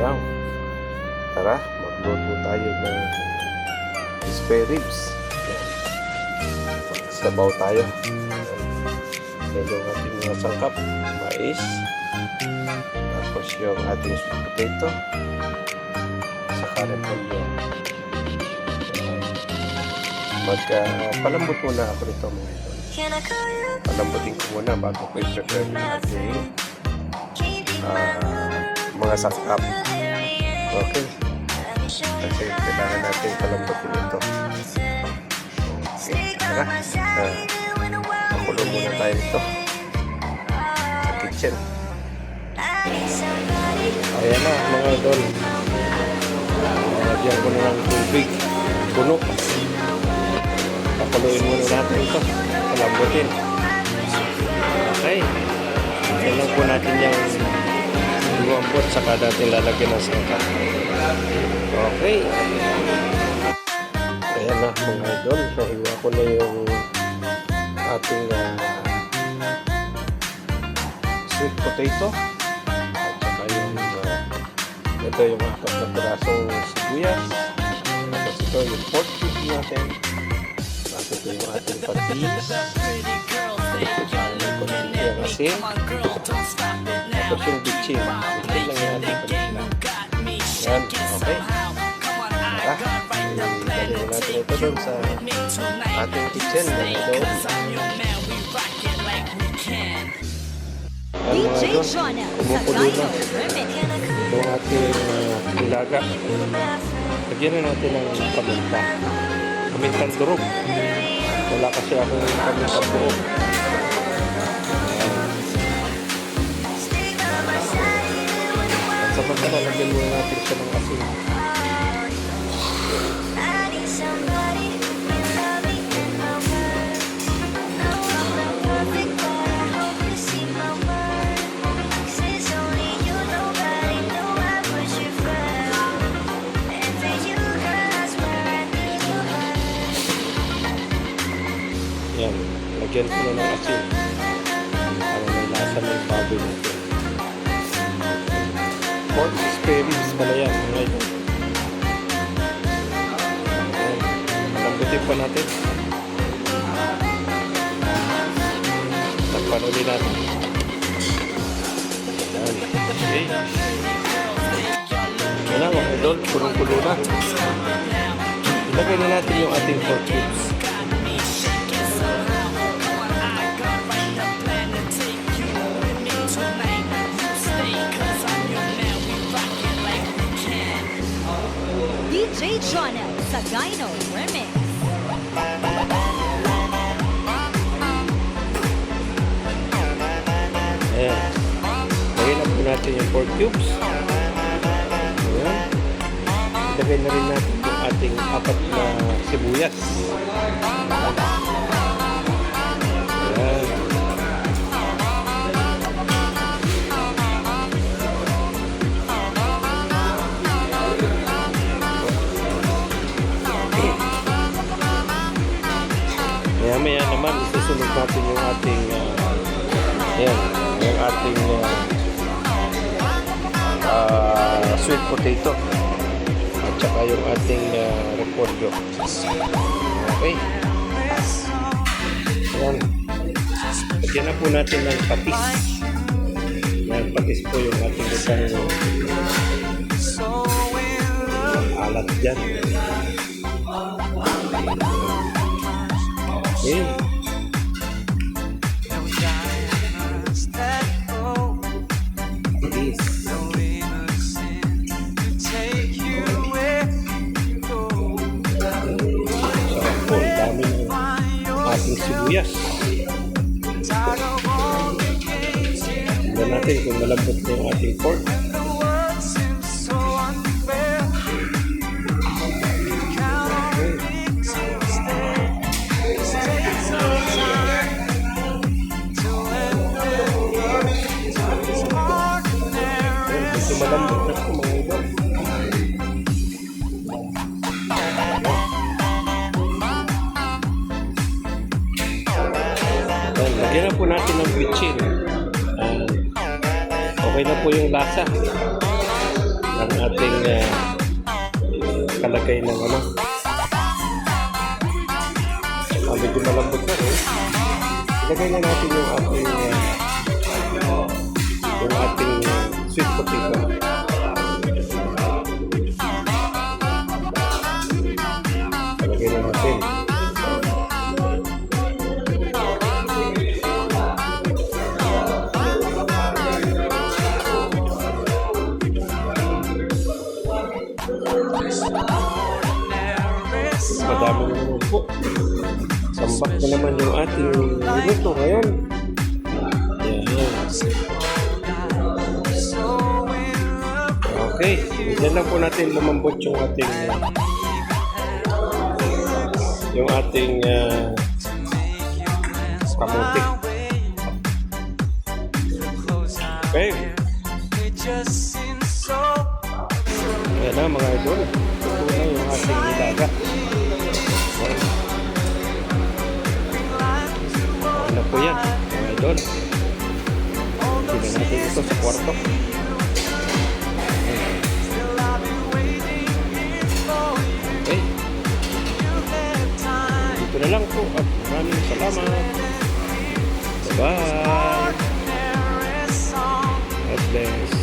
araw. Tara, magluto tayo ng spare ribs. Sabaw tayo. Yan yung ating mga sangkap. Mais. Tapos yung ating sweet potato. Saka repolyo. Magpalambot muna ako nito mga ito. Palambutin ko muna bago ko i-prepare yung ating mga sangkap. Okay. Kasi kailangan natin palambutin ito. Okay. Tara. Makulo muna tayo nito sa kitchen. Ayan na mga idol. Lagyan ko na ng tubig. Puno. Pakuluin muna natin ito. Palambutin. Okay. Kailan po natin yung lumambot saka natin lalagyan ng sangkap. Okay. Ayan na mga idol. Nahiwa ko na yung ating sweet potato. At saka yung ito yung apat na pirasong sibuyas. Tapos ito yung pork cube natin. Tapos ito yung ating patis. Yung asin. Tapos yung bitchin. Bitchin lang yung ating patis. Yan. Okay. Dali natin ito doon sa ating kitchen. Ito. DJ Jonah sa Gino Remix. Itong ating ilaga. Lagyan na natin ng paminta. Pamintang durog. Wala kasi akong pamintang durog. At sa pagkala, lagyan muna natin siya ng asin. Yan, lagyan ko na ng asin para may lasa ng baboy nito. Pork spare ribs pala yan mga idol. Lambutin pa natin. Takpan ulit natin. Yan. Okay. Yan na mga idol, punong-puno na. Ilagay na natin yung ating pork cubes. DJ Jonah sa Gino Remix. Ayan. Lagyan na po natin yung pork cubes. Ayan. Ilagay na rin natin yung ating apat na sibuyas. Ayan. Maya naman isusunod natin yung ating yan, yung ating sweet potato at saka yung ating repolyo. Okay. Yan. Lagyan na po natin ng patis. Yan, patis po yung ating isang alat dyan. Okay. Ating sibuyas. Tignan natin kung malambot na yung ating pork. Ito malambot na ito mga idol. Lagyan na po natin ng bitchin. Okay na po yung lasa ng ating kalagay ng ano. Medyo malambot na rin. Ilagay na natin yung ating sweet potato. Ilagay na natin. Madami na naman po. Sambak na naman yung ating minuto ngayon. Yan. Okay. Diyan lang po natin lumambot yung ating kamuti. Okay. Ayan na mga idol. Ito na yung ating nilaga. Ano po yan, mga idol? Sila natin ito sa kwarto. Okay. Dito na lang po at maraming salamat. Bye-bye. God bless.